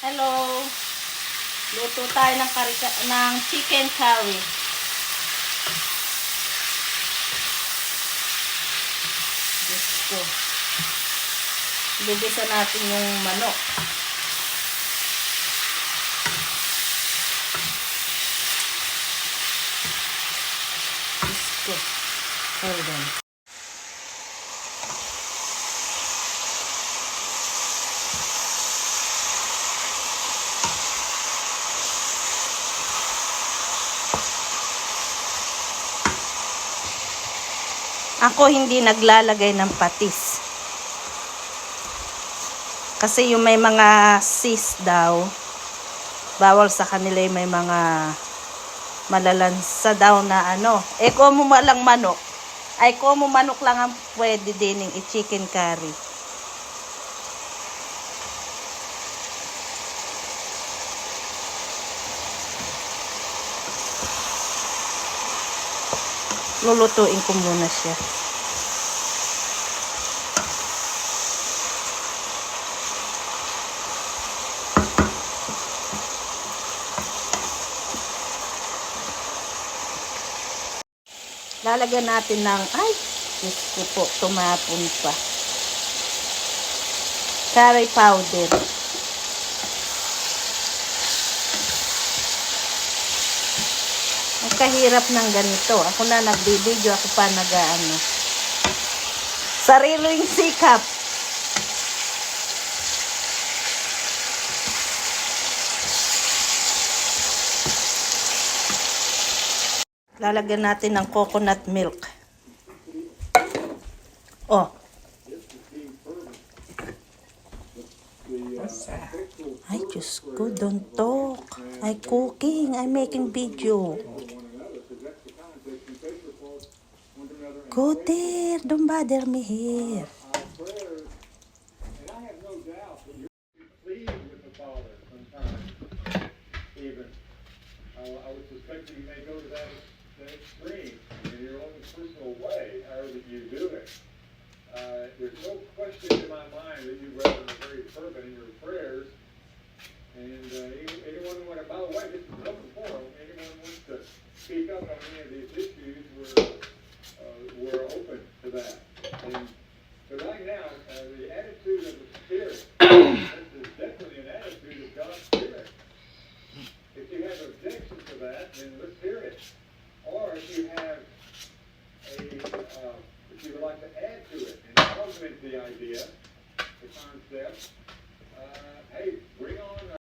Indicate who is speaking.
Speaker 1: Hello. Luto tayo ng chicken curry. Diyos ko. Lubisa natin yung manok. Diyos ko. Hold on. Ako hindi naglalagay ng patis. Kasi yung may mga cyst daw, bawal sa kanila yung may mga malalansa daw na ano. Kung mo lang manok, kung mo manok lang ang pwede din yung i-chicken curry. Lulutuin ko muna siya. Lalagyan natin ng, Diyos ko po, tumapon pa. Curry powder. Ang kahirap ng ganito. Ako na nagbibideo, ako pa nag-ano. Sariling sikap. Lalagyan natin ng coconut milk. Oh. Ay, Diyos ko, don't talk. I'm cooking. I'm making video. Go there. Don't bother me here.
Speaker 2: I would suspect that you may go to that extreme in your own personal way, however you do it. There's no question in my mind that you rather are very fervent in your prayers. And anyone who by the way, this is an open forum. Anyone wants to speak up on any of these issues, we're open to that.